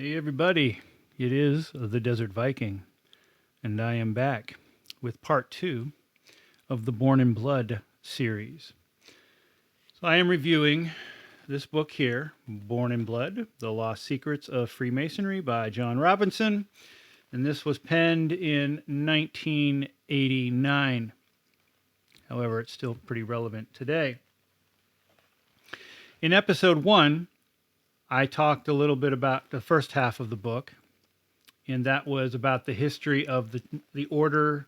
Hey everybody, it is the Desert Viking, and I am back with part 2 of the Born in Blood series. So I am reviewing this book here, Born in Blood, The Lost Secrets of Freemasonry by John Robinson, and this was penned in 1989. However, it's still pretty relevant today. In episode 1, I talked a little bit about the first half of the book, and that was about the history of the Order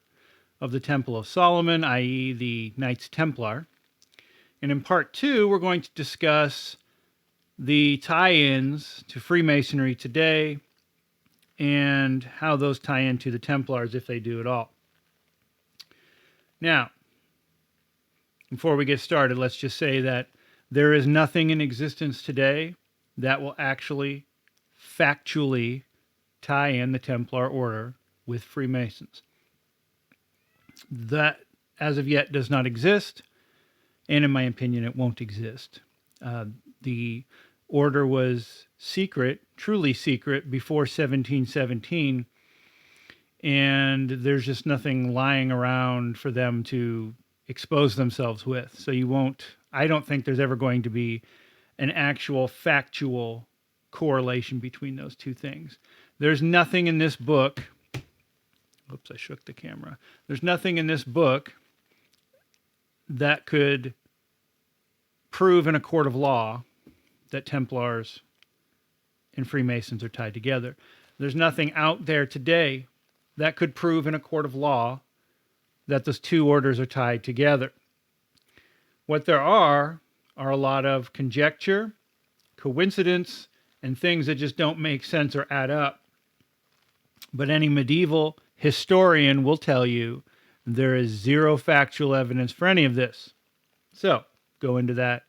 of the Temple of Solomon, i.e. the Knights Templar. And in part 2, we're going to discuss the tie-ins to Freemasonry today and how those tie into the Templars, if they do at all. Now, before we get started, let's just say that there is nothing in existence today that will actually factually tie in the Templar Order with Freemasons. That, as of yet, does not exist, and in my opinion, it won't exist. The order was secret, truly secret, before 1717, and there's just nothing lying around for them to expose themselves with. So I don't think there's ever going to be an actual factual correlation between those two things. There's nothing in this book. Oops, I shook the camera. There's nothing in this book that could prove in a court of law that Templars and Freemasons are tied together. There's nothing out there today that could prove in a court of law that those two orders are tied together. What there are a lot of conjecture, coincidence, and things that just don't make sense or add up. But any medieval historian will tell you there is zero factual evidence for any of this. So, go into that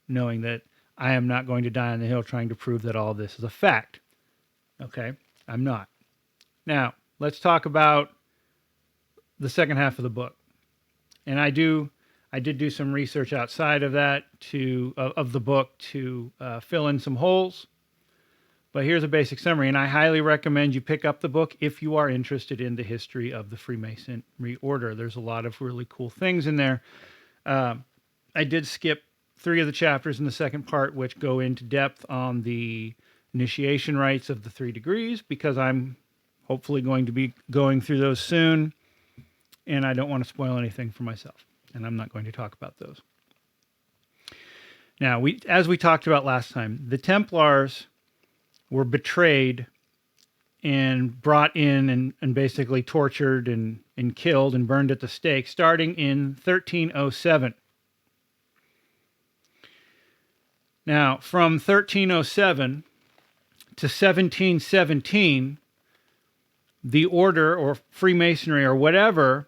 knowing that I am not going to die on the hill trying to prove that all this is a fact. Okay? I'm not. Now, let's talk about the second half of the book. And I did do some research outside of that of the book to fill in some holes. But here's a basic summary, and I highly recommend you pick up the book if you are interested in the history of the Freemasonry Order. There's a lot of really cool things in there. I did skip 3 of the chapters in the second part, which go into depth on the initiation rites of the 3 degrees, because I'm hopefully going to be going through those soon, and I don't want to spoil anything for myself. And I'm not going to talk about those. Now, as we talked about last time, the Templars were betrayed and brought in and basically tortured and killed and burned at the stake starting in 1307. Now, from 1307 to 1717, the order or Freemasonry or whatever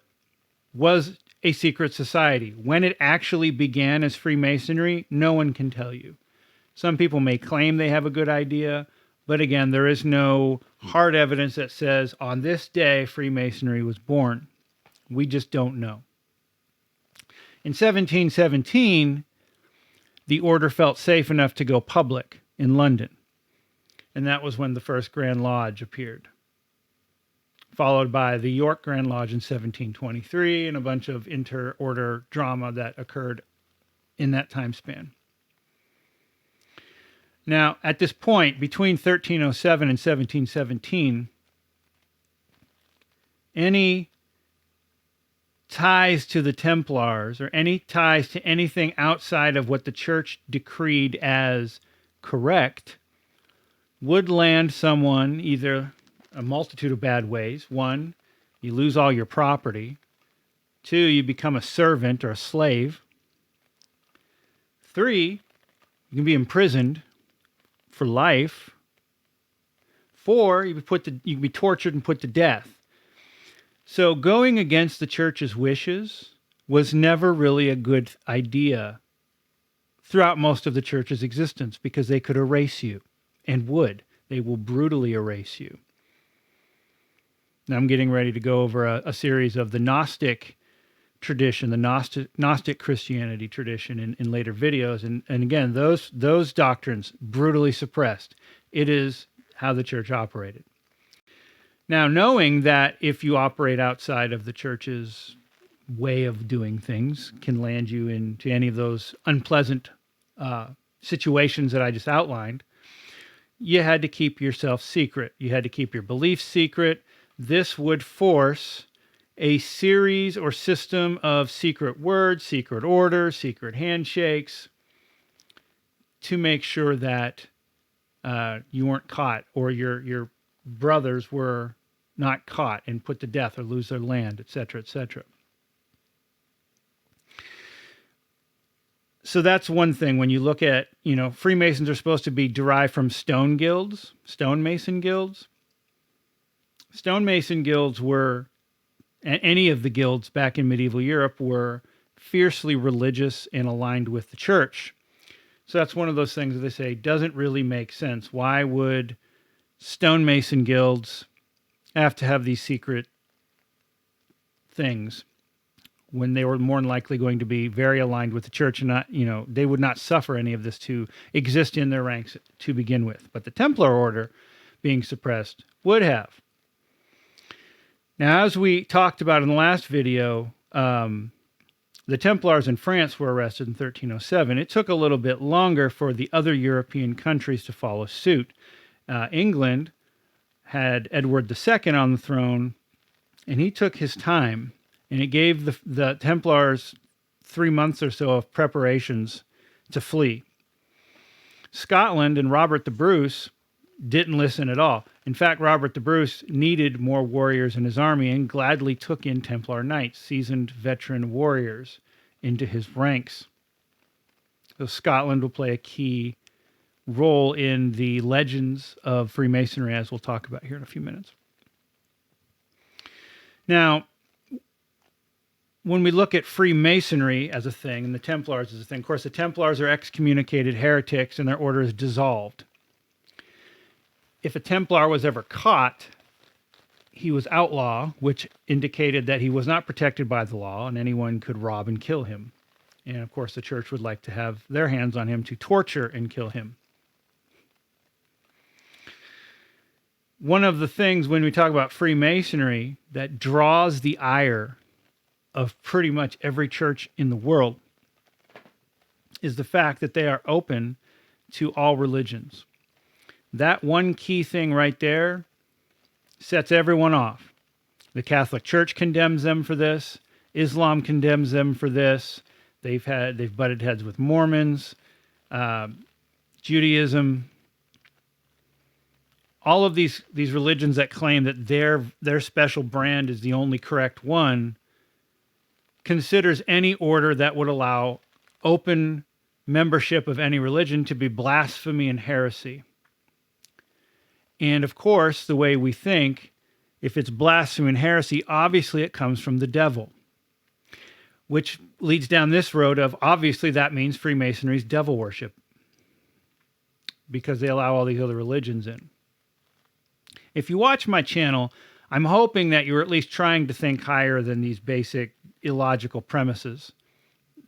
was a secret society. When it actually began as Freemasonry, no one can tell you. Some people may claim they have a good idea, but again, there is no hard evidence that says on this day Freemasonry was born. We just don't know. In 1717, the order felt safe enough to go public in London, and that was when the first Grand Lodge appeared, followed by the York Grand Lodge in 1723 and a bunch of inter-order drama that occurred in that time span. Now, at this point, between 1307 and 1717, any ties to the Templars or any ties to anything outside of what the church decreed as correct would land someone either a multitude of bad ways. 1, you lose all your property. 2, you become a servant or a slave. 3, you can be imprisoned for life. 4, you can be tortured and put to death. So going against the church's wishes was never really a good idea throughout most of the church's existence, because they could erase you and would. They will brutally erase you. Now I'm getting ready to go over a series of the Gnostic tradition, the Gnostic Christianity tradition in later videos. And again, those doctrines brutally suppressed. It is how the church operated. Now, knowing that if you operate outside of the church's way of doing things can land you into any of those unpleasant situations that I just outlined, you had to keep yourself secret. You had to keep your beliefs secret. This would force a series or system of secret words, secret orders, secret handshakes to make sure that you weren't caught, or your brothers were not caught and put to death or lose their land, etc., etc. So that's one thing. When you look at, Freemasons are supposed to be derived from stonemason guilds. Stonemason guilds were, any of the guilds back in medieval Europe were fiercely religious and aligned with the church. So that's one of those things that they say doesn't really make sense. Why would stonemason guilds have to have these secret things when they were more than likely going to be very aligned with the church, and not, they would not suffer any of this to exist in their ranks to begin with. But the Templar Order, being suppressed, would have. Now, as we talked about in the last video, the Templars in France were arrested in 1307. It took a little bit longer for the other European countries to follow suit. England had Edward II on the throne, and he took his time. And it gave the Templars 3 months or so of preparations to flee. Scotland and Robert the Bruce didn't listen at all. In fact, Robert the Bruce needed more warriors in his army and gladly took in Templar Knights, seasoned veteran warriors, into his ranks. So Scotland will play a key role in the legends of Freemasonry, as we'll talk about here in a few minutes. Now, when we look at Freemasonry as a thing and the Templars as a thing, of course, the Templars are excommunicated heretics and their order is dissolved. If a Templar was ever caught, he was outlaw, which indicated that he was not protected by the law and anyone could rob and kill him. And of course, the church would like to have their hands on him to torture and kill him. One of the things when we talk about Freemasonry that draws the ire of pretty much every church in the world is the fact that they are open to all religions. That one key thing right there sets everyone off. The Catholic Church condemns them for this. Islam condemns them for this. They've butted heads with Mormons, Judaism. All of these religions that claim that their special brand is the only correct one considers any order that would allow open membership of any religion to be blasphemy and heresy. And of course, the way we think, if it's blasphemy and heresy, obviously it comes from the devil, which leads down this road of obviously that means Freemasonry's devil worship because they allow all these other religions in. If you watch my channel, I'm hoping that you're at least trying to think higher than these basic illogical premises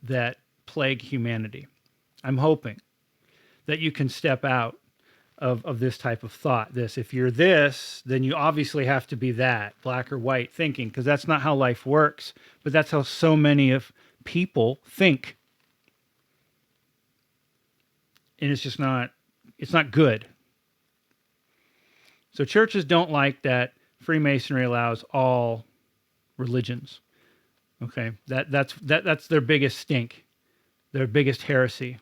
that plague humanity. I'm hoping that you can step out of this type of thought. If you're this, then you obviously have to be that, black or white thinking, because that's not how life works, but that's how so many of people think. And it's not good. So churches don't like that Freemasonry allows all religions. Okay, that's their biggest stink, their biggest heresy.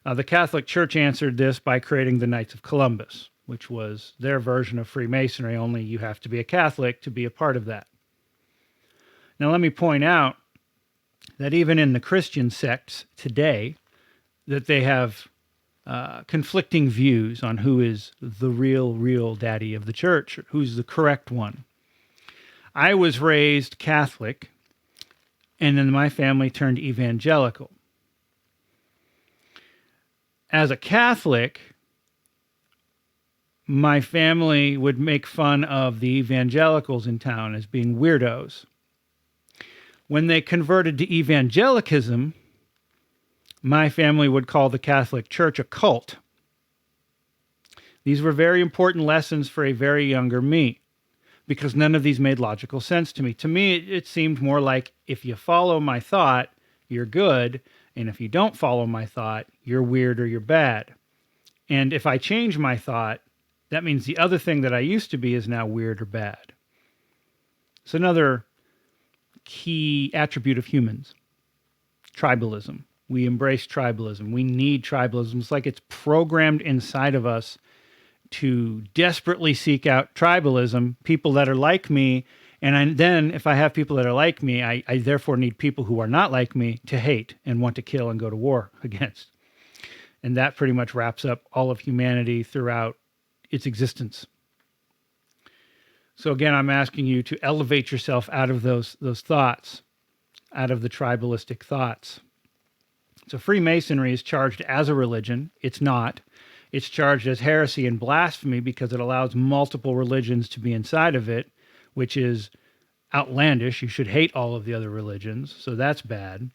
The Catholic Church answered this by creating the Knights of Columbus, which was their version of Freemasonry, only you have to be a Catholic to be a part of that. Now let me point out that even in the Christian sects today, that they have conflicting views on who is the real daddy of the church, who's the correct one. I was raised Catholic, and then my family turned evangelical. As a Catholic, my family would make fun of the evangelicals in town as being weirdos. When they converted to evangelicism, my family would call the Catholic Church a cult. These were very important lessons for a very younger me, because none of these made logical sense to me. To me, it seemed more like if you follow my thought, you're good, and if you don't follow my thought, you're weird or you're bad. And if I change my thought, that means the other thing that I used to be is now weird or bad. It's another key attribute of humans: tribalism. We embrace tribalism. We need tribalism. It's like it's programmed inside of us to desperately seek out tribalism, people that are like me. And then if I have people that are like me, I therefore need people who are not like me to hate and want to kill and go to war against. And that pretty much wraps up all of humanity throughout its existence. So again, I'm asking you to elevate yourself out of those thoughts, out of the tribalistic thoughts. So Freemasonry is charged as a religion. It's not. It's charged as heresy and blasphemy because it allows multiple religions to be inside of it, which is outlandish. You should hate all of the other religions, so that's bad.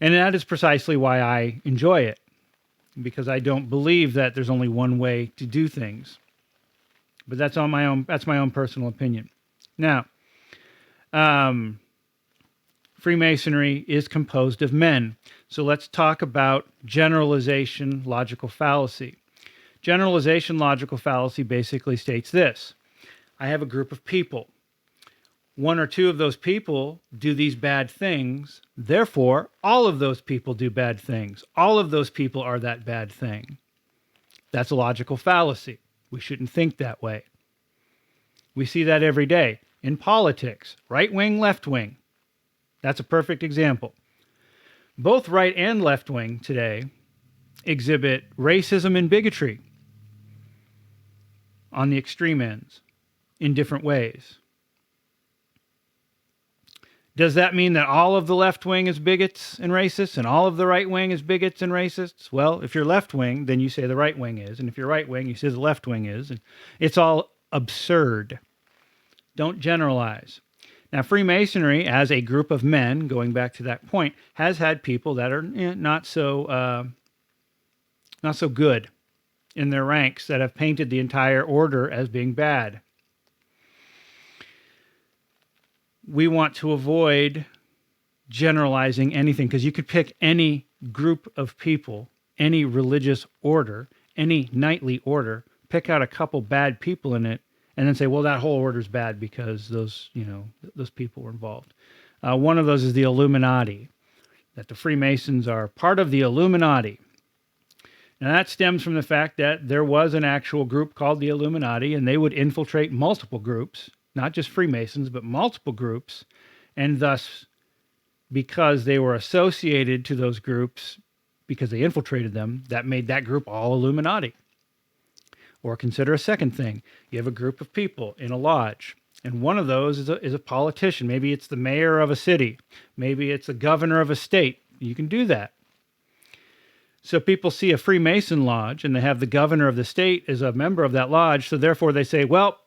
And that is precisely why I enjoy it, because I don't believe that there's only one way to do things. But that's my own personal opinion. Now, Freemasonry is composed of men. So let's talk about generalization logical fallacy. Generalization logical fallacy basically states this: I have a group of people. One or two of those people do these bad things. Therefore, all of those people do bad things. All of those people are that bad thing. That's a logical fallacy. We shouldn't think that way. We see that every day in politics, right wing, left wing. That's a perfect example. Both right and left wing today exhibit racism and bigotry on the extreme ends in different ways. Does that mean that all of the left wing is bigots and racists and all of the right wing is bigots and racists? Well, if you're left wing, then you say the right wing is. And if you're right wing, you say the left wing is. And it's all absurd. Don't generalize. Now, Freemasonry, as a group of men, going back to that point, has had people that are not so good in their ranks, that have painted the entire order as being bad. We want to avoid generalizing anything, because you could pick any group of people, any religious order, any knightly order, pick out a couple bad people in it, and then say, well, that whole order's bad because those people were involved. One of those is the Illuminati, that the Freemasons are part of the Illuminati. Now, that stems from the fact that there was an actual group called the Illuminati, and they would infiltrate multiple groups, not just Freemasons, but multiple groups, and thus, because they were associated to those groups, because they infiltrated them, that made that group all Illuminati. Or consider a second thing. You have a group of people in a lodge, and one of those is a politician. Maybe it's the mayor of a city. Maybe it's the governor of a state. You can do that. So people see a Freemason lodge, and they have the governor of the state as a member of that lodge, so therefore they say, well,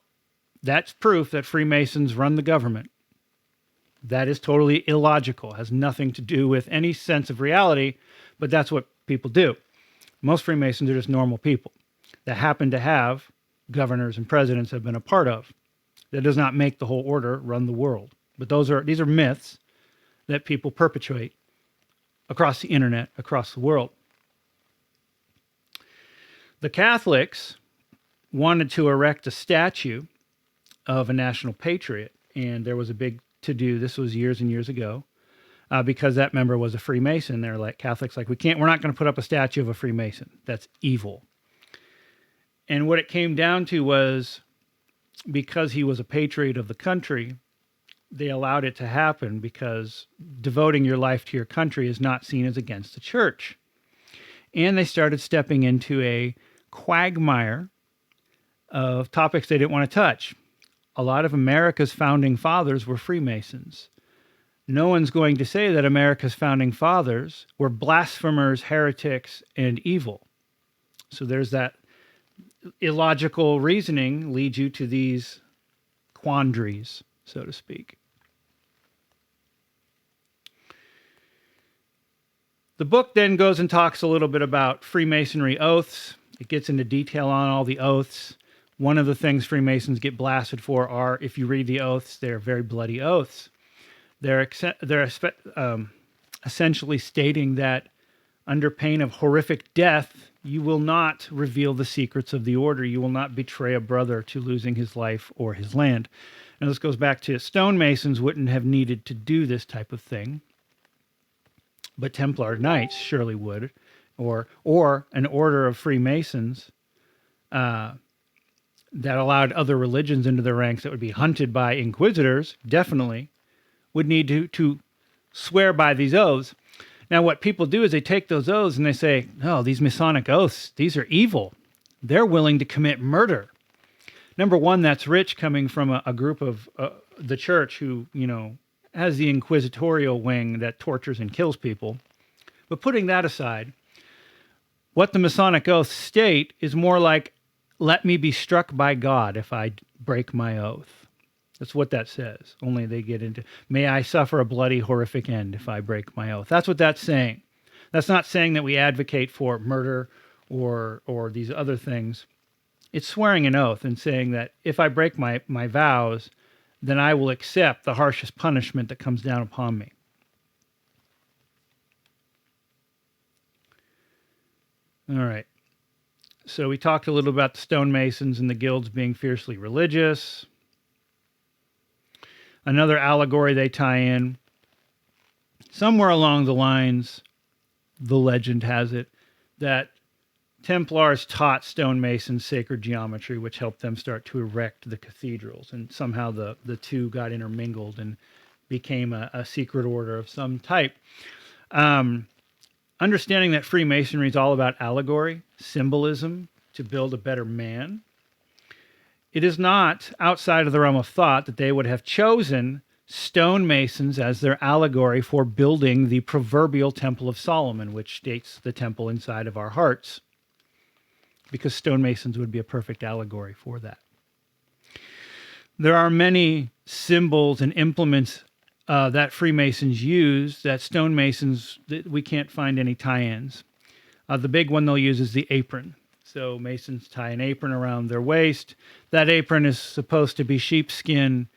that's proof that Freemasons run the government. That is totally illogical, has nothing to do with any sense of reality, but that's what people do. Most Freemasons are just normal people that happen to have governors and presidents have been a part of. That does not make the whole order run the world. But these are myths that people perpetuate across the internet, across the world. The Catholics wanted to erect a statue of a national patriot, and there was a big to-do. This was years and years ago, because that member was a Freemason. They're like, Catholics, like, we're not going to put up a statue of a Freemason. That's evil. And what it came down to was, because he was a patriot of the country, they allowed it to happen, because devoting your life to your country is not seen as against the church. And they started stepping into a quagmire of topics they didn't want to touch. A lot of America's founding fathers were Freemasons. No one's going to say that America's founding fathers were blasphemers, heretics, and evil. So there's that illogical reasoning leads you to these quandaries, so to speak. The book then goes and talks a little bit about Freemasonry oaths It gets into detail on all the oaths. One of the things Freemasons get blasted for are, if you read the oaths, they're very bloody oaths. They're essentially stating that under pain of horrific death, you will not reveal the secrets of the order. You will not betray a brother to losing his life or his land. Now, this goes back to stonemasons wouldn't have needed to do this type of thing, but Templar Knights surely would, or an order of Freemasons that allowed other religions into their ranks that would be hunted by inquisitors, definitely would need to swear by these oaths. Now, what people do is they take those oaths and they say, oh, these Masonic oaths, these are evil. They're willing to commit murder. Number one, that's rich coming from a group of the church who, has the inquisitorial wing that tortures and kills people. But putting that aside, what the Masonic oaths state is more like, let me be struck by God if I break my oath. That's what that says. Only they get into, may I suffer a bloody, horrific end if I break my oath. That's what that's saying. That's not saying that we advocate for murder or these other things. It's swearing an oath and saying that if I break my vows, then I will accept the harshest punishment that comes down upon me. All right. So we talked a little about the stonemasons and the guilds being fiercely religious. Another allegory they tie in, somewhere along the lines, the legend has it, that Templars taught stonemasons sacred geometry, which helped them start to erect the cathedrals. And somehow the two got intermingled and became a secret order of some type. Understanding that Freemasonry is all about allegory, symbolism, to build a better man, it is not outside of the realm of thought that they would have chosen stonemasons as their allegory for building the proverbial Temple of Solomon, which states the temple inside of our hearts, because stonemasons would be a perfect allegory for that. There are many symbols and implements that Freemasons use that stonemasons, we can't find any tie-ins. The big one they'll use is the apron. So Masons tie an apron around their waist. That apron is supposed to be sheepskin.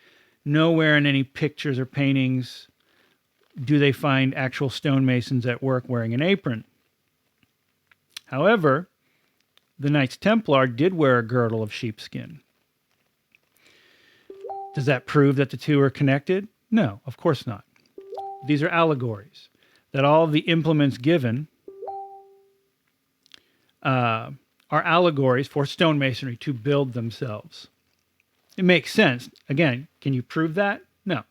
Nowhere in any pictures or paintings do they find actual stonemasons at work wearing an apron. However, the Knights Templar did wear a girdle of sheepskin. Does that prove that the two are connected? No, of course not. These are allegories, that all of the implements given are allegories for stonemasonry to build themselves. It makes sense. Again, can you prove that? No.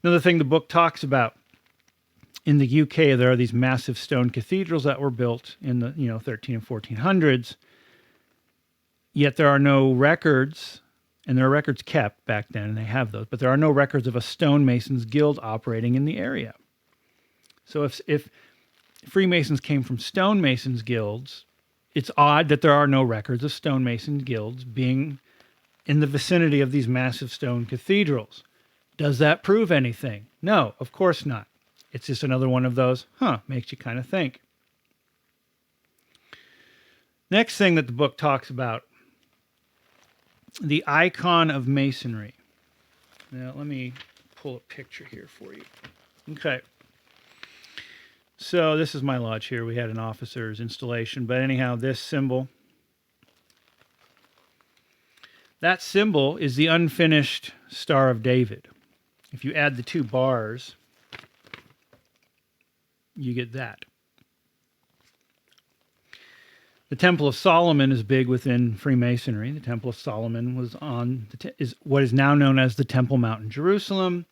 Another thing the book talks about, in the UK, there are these massive stone cathedrals that were built in the 13 and 1400s, yet there are no records, and there are records kept back then, and they have those, but there are no records of a stonemasons guild operating in the area. So if Freemasons came from stonemasons guilds, it's odd that there are no records of stonemason guilds being in the vicinity of these massive stone cathedrals. Does that prove anything? No, of course not. It's just another one of those, makes you kind of think. Next thing that the book talks about, the icon of Masonry. Now, let me pull a picture here for you. Okay. So this is my lodge here. We had an officer's installation. But anyhow, this symbol, that symbol is the unfinished Star of David. If you add the two bars, you get that. The Temple of Solomon is big within Freemasonry. The Temple of Solomon was is what is now known as the Temple Mount in Jerusalem.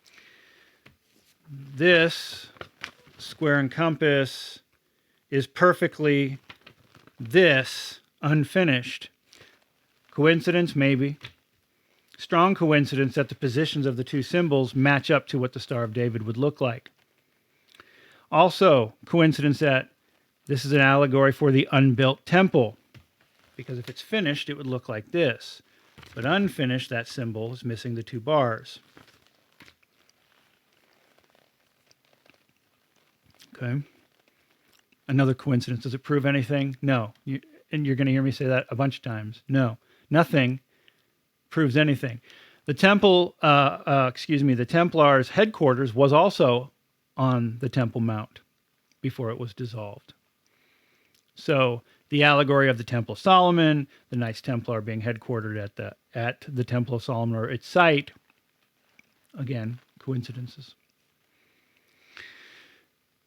This square and compass is perfectly this unfinished. Coincidence? Maybe. Strong coincidence that the positions of the two symbols match up to what the Star of David would look like. Also, coincidence that this is an allegory for the unbuilt temple, because if it's finished, it would look like this. But unfinished, that symbol is missing the two bars. Okay. Another coincidence. Does it prove anything? No. and you're going to hear me say that a bunch of times. No, nothing proves anything. The the Templars' headquarters was also on the Temple Mount before it was dissolved. So the allegory of the Temple of Solomon, the Knights Templar being headquartered at the Temple of Solomon or its site, again, coincidences.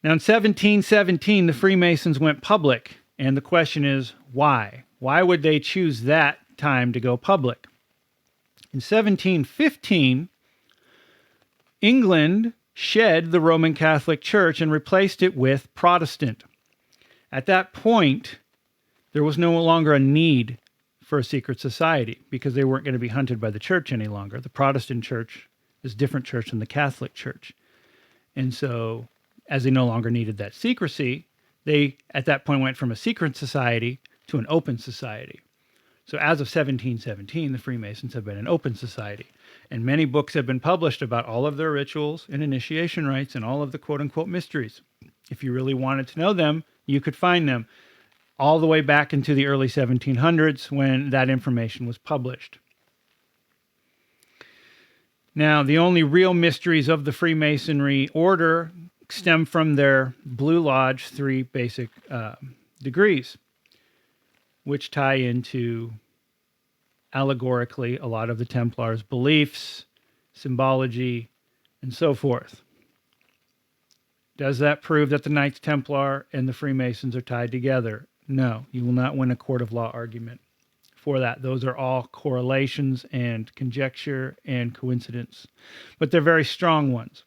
Now in 1717, the Freemasons went public, and the question is why? Why would they choose that time to go public? In 1715, England shed the Roman Catholic Church and replaced it with Protestant. At that point, there was no longer a need for a secret society because they weren't going to be hunted by the church any longer. The Protestant church is a different church than the Catholic Church. And so, as they no longer needed that secrecy, they, at that point, went from a secret society to an open society. So as of 1717, the Freemasons have been an open society. And many books have been published about all of their rituals and initiation rites and all of the quote-unquote mysteries. If you really wanted to know them, you could find them all the way back into the early 1700s when that information was published. Now, the only real mysteries of the Freemasonry order stem from their Blue Lodge 3 basic degrees, which tie into, allegorically, a lot of the Templars' beliefs, symbology, and so forth. Does that prove that the Knights Templar and the Freemasons are tied together? No, you will not win a court of law argument for that. Those are all correlations and conjecture and coincidence, but they're very strong ones.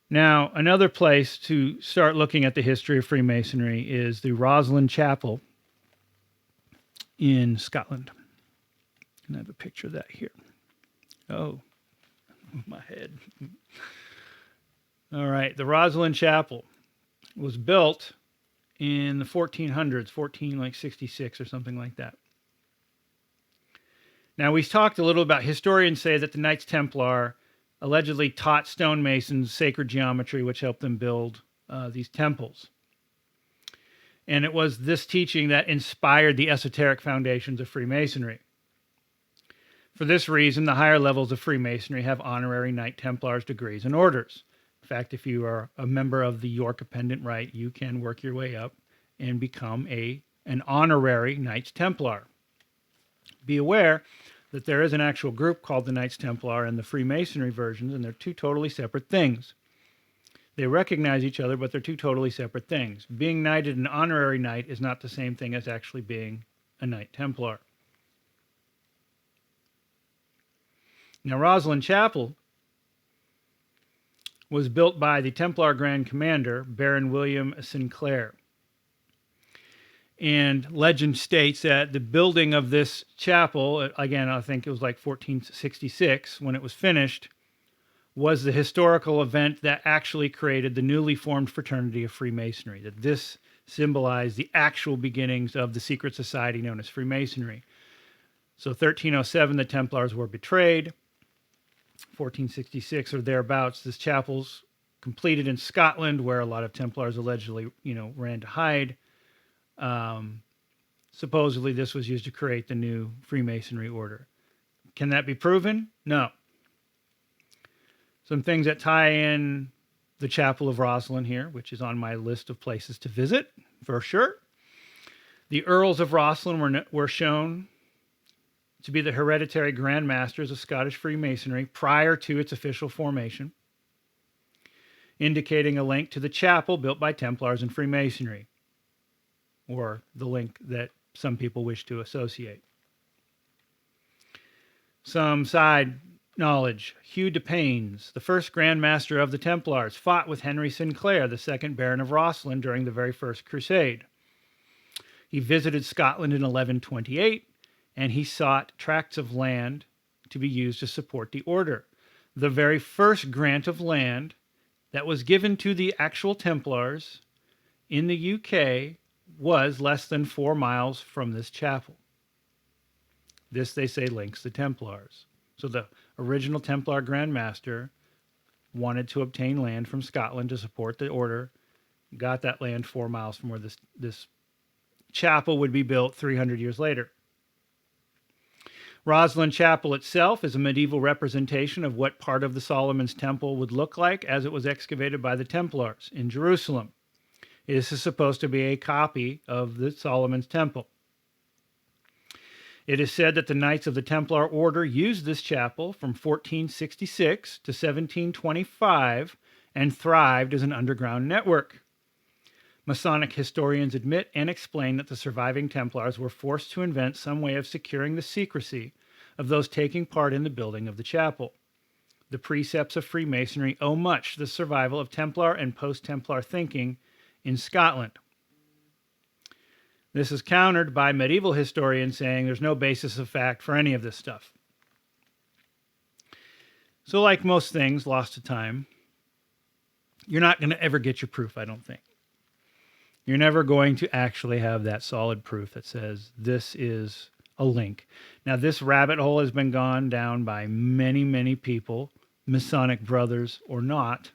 Now, another place to start looking at the history of Freemasonry is the Rosslyn Chapel in Scotland. And I have a picture of that here. Oh, my head. All right, the Rosslyn Chapel was built in the 1400s, 66 or something like that. Now, we talked a little about, historians say that the Knights Templar allegedly taught stonemasons sacred geometry, which helped them build these temples. And it was this teaching that inspired the esoteric foundations of Freemasonry. For this reason, the higher levels of Freemasonry have honorary Knight Templars degrees and orders. In fact, if you are a member of the York Appendant Rite, you can work your way up and become an honorary Knights Templar. Be aware that there is an actual group called the Knights Templar and the Freemasonry versions, and they're two totally separate things. They recognize each other, but they're two totally separate things. Being knighted an honorary knight is not the same thing as actually being a Knight Templar. Now, Rosslyn Chapel was built by the Templar Grand Commander, Baron William Sinclair. And legend states that the building of this chapel, again, I think it was like 1466 when it was finished, was the historical event that actually created the newly formed fraternity of Freemasonry, that this symbolized the actual beginnings of the secret society known as Freemasonry. So 1307, the Templars were betrayed. 1466 or thereabouts, this chapel's completed in Scotland, where a lot of Templars allegedly, ran to hide. Supposedly this was used to create the new Freemasonry order. Can that be proven? No. Some things that tie in the Chapel of Rosslyn here, which is on my list of places to visit, for sure. The Earls of Rosslyn were shown to be the hereditary Grand Masters of Scottish Freemasonry prior to its official formation, indicating a link to the chapel built by Templars and Freemasonry, or the link that some people wish to associate. Some side knowledge. Hugh de Paynes, the first Grand Master of the Templars, fought with Henry Sinclair, the second Baron of Rosslyn, during the very first crusade. He visited Scotland in 1128, and he sought tracts of land to be used to support the order. The very first grant of land that was given to the actual Templars in the UK was less than 4 miles from this chapel. This, they say, links the Templars. So the original Templar Grand Master wanted to obtain land from Scotland to support the order, got that land 4 miles from where this chapel would be built 300 years later. Rosslyn Chapel itself is a medieval representation of what part of the Solomon's Temple would look like as it was excavated by the Templars in Jerusalem. This is supposed to be a copy of the Solomon's Temple. It is said that the Knights of the Templar Order used this chapel from 1466 to 1725 and thrived as an underground network. Masonic historians admit and explain that the surviving Templars were forced to invent some way of securing the secrecy of those taking part in the building of the chapel. The precepts of Freemasonry owe much to the survival of Templar and post-Templar thinking in Scotland. This is countered by medieval historians saying there's no basis of fact for any of this stuff. So like most things lost to time, you're not going to ever get your proof, I don't think. You're never going to actually have that solid proof that says this is a link. Now, this rabbit hole has been gone down by many, many people, Masonic brothers or not,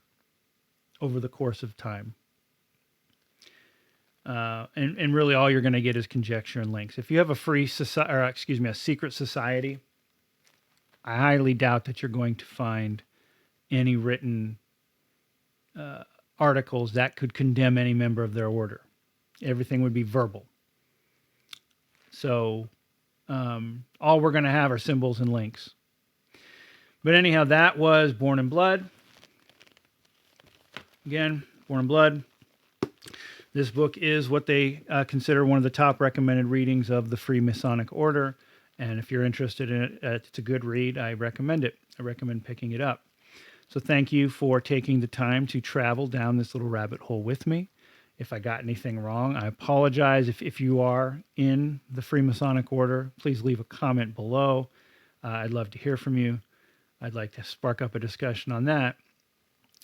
over the course of time. And really all you're going to get is conjecture and links. If you have a a secret society, I highly doubt that you're going to find any written articles that could condemn any member of their order. Everything would be verbal. So all we're going to have are symbols and links. But anyhow, that was Born in Blood. Again, Born in Blood. This book is what they consider one of the top recommended readings of the Freemasonic Order. And if you're interested in it, it's a good read. I recommend it. I recommend picking it up. So thank you for taking the time to travel down this little rabbit hole with me. If I got anything wrong, I apologize. If you are in the Freemasonic Order, please leave a comment below. I'd love to hear from you. I'd like to spark up a discussion on that.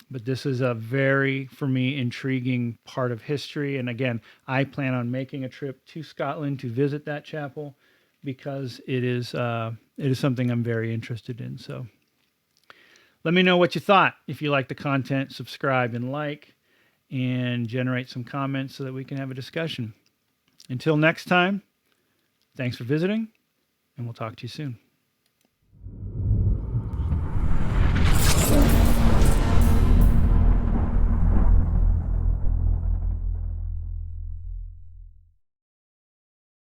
But this is a very, for me, intriguing part of history. And again, I plan on making a trip to Scotland to visit that chapel because it is something I'm very interested in. So let me know what you thought. If you like the content, subscribe and like, and generate some comments so that we can have a discussion. Until next time, thanks for visiting, and we'll talk to you soon.